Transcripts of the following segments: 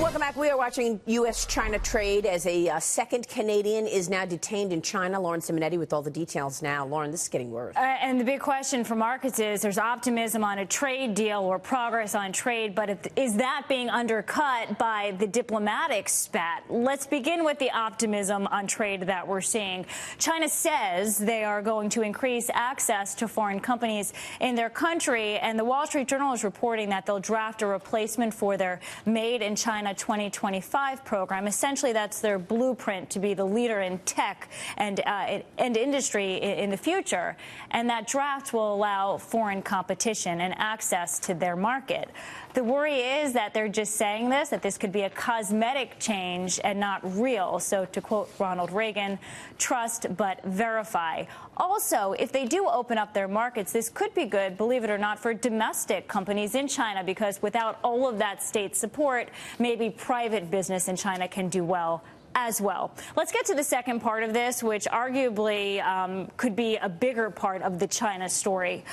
Welcome back. We are watching U.S. China trade as a second Canadian is now detained in China. Lauren Simonetti with all the details now. Lauren, this is getting worse. And the big question for markets is there's optimism on a trade deal or progress on trade, but is that being undercut by the diplomatic spat? Let's begin with the optimism on trade that we're seeing. China says they are going to increase access to foreign companies in their country, and the Wall Street Journal is reporting that they'll draft a replacement for their Made in China 2025 program. Essentially, that's their blueprint to be the leader in tech and industry in the future. And that draft will allow foreign competition and access to their market. The worry is that they're just saying this, that this could be a cosmetic change and not real. So to quote Ronald Reagan, trust but verify. Also, if they do open up their markets, this could be good, believe it or not, for domestic companies in China, because without all of that state support, maybe private business in China can do well as well. Let's get to the second part of this, which arguably could be a bigger part of the China story.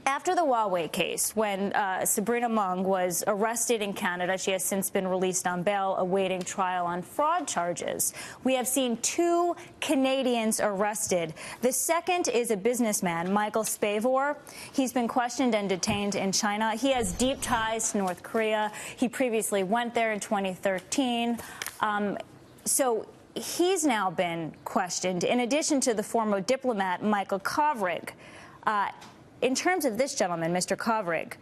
After the Huawei case, when Sabrina Meng was arrested in Canada, she has since been released on bail, awaiting trial on fraud charges. We have seen 2 Canadians arrested. The second is a businessman, Michael Spavor. He's been questioned and detained in China. He has deep ties to North Korea. He previously went there in 2013. So he's now been questioned, in addition to the former diplomat, Michael Kovrig. In terms of this gentleman, Mr. Kovrig,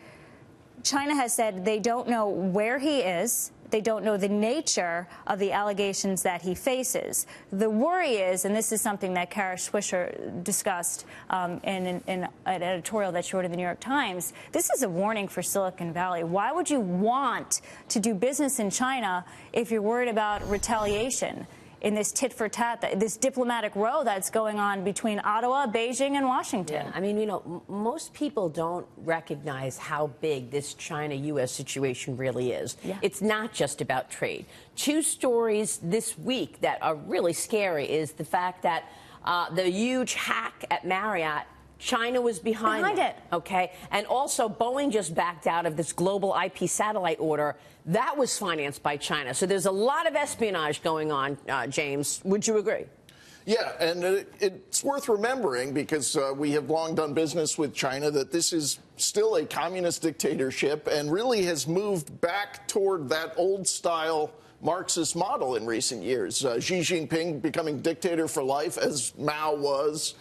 China has said they don't know where he is. They don't know the nature of the allegations that he faces. The worry is, and this is something that Kara Swisher discussed in an editorial that she wrote in the New York Times, this is a warning for Silicon Valley. Why would you want to do business in China if you're worried about retaliation in this tit-for-tat, this diplomatic row that's going on between Ottawa, Beijing, and Washington? Yeah, I mean, you know, most people don't recognize how big this China-U.S. situation really is. Yeah. It's not just about trade. 2 stories this week that are really scary is the fact that the huge hack at Marriott, China was behind it. Okay. And also, Boeing just backed out of this global IP satellite order. That was financed by China. So there's a lot of espionage going on, James. Would you agree? Yeah, and it's worth remembering, because we have long done business with China, that this is still a communist dictatorship and really has moved back toward that old-style Marxist model in recent years. Xi Jinping becoming dictator for life, as Mao was.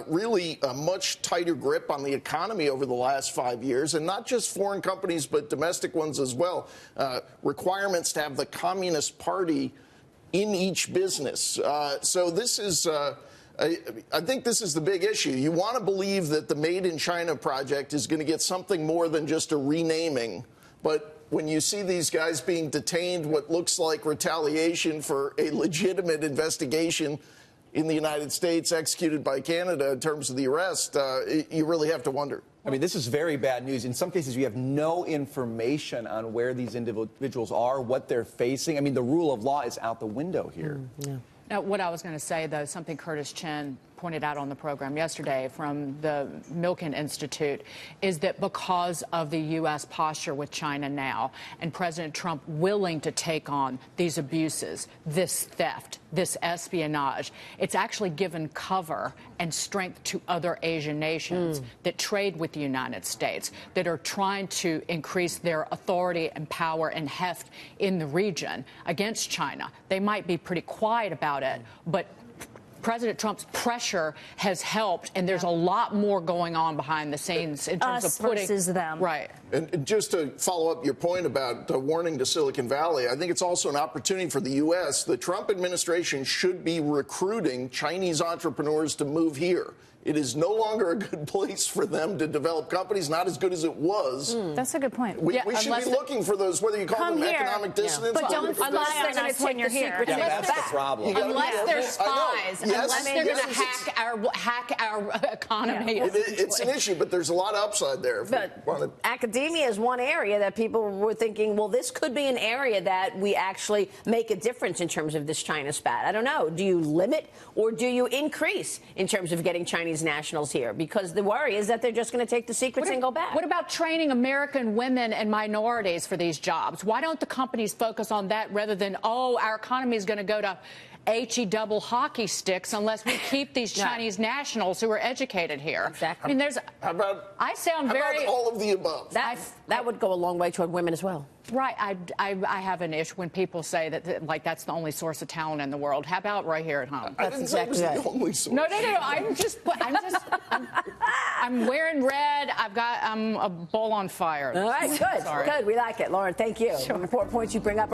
Really a much tighter grip on the economy over the last 5 years, and not just foreign companies, but domestic ones as well. Requirements to have the Communist Party in each business. So this is, I think this is the big issue. You want to believe that the Made in China project is going to get something more than just a renaming, but when you see these guys being detained, what looks like retaliation for a legitimate investigation in the United States executed by Canada in terms of the arrest, you really have to wonder. I mean, this is very bad news. In some cases, you have no information on where these individuals are, what they're facing. I mean, the rule of law is out the window here. Yeah. Now, what I was going to say, though, something Curtis Chin pointed out on the program yesterday from the Milken Institute, is that because of the U.S. posture with China now and President Trump willing to take on these abuses, this theft, this espionage, it's actually given cover and strength to other Asian nations that trade with the United States, that are trying to increase their authority and power and heft in the region against China. They might be pretty quiet about it, but President Trump's pressure has helped, and there's a lot more going on behind the scenes in terms of putting versus them. Right. And just to follow up your point about the warning to Silicon Valley, I think it's also an opportunity for the U.S. The Trump administration should be recruiting Chinese entrepreneurs to move here. It is no longer a good place for them to develop companies, not as good as it was. That's a good point. We should be looking for those, whether you call them economic dissidents. But don't spy on us when you're here. Yeah, that's the problem. Unless they're spies, unless they're going to hack our economy. Yeah. It's an issue, but there's a lot of upside there. But academia is one area that people were thinking, well, this could be an area that we actually make a difference in terms of this China spat. I don't know. Do you limit or do you increase in terms of getting Chinese Chinese nationals here, because the worry is that they're just going to take the secrets and go back. What about training American women and minorities for these jobs? Why don't the companies focus on that rather than, oh, our economy is going to go to HE double hockey sticks unless we keep these Chinese nationals who are educated here? Exactly. I mean, there's. How about all of the above? That would go a long way toward women as well. Right. I have an issue when people say that, like, that's the only source of talent in the world. How about right here at home? I didn't say it was the only source. No. I'm wearing red. I'm a bull on fire. All right, good. Good. We like it. Lauren, thank you. Sure. Important points you bring up.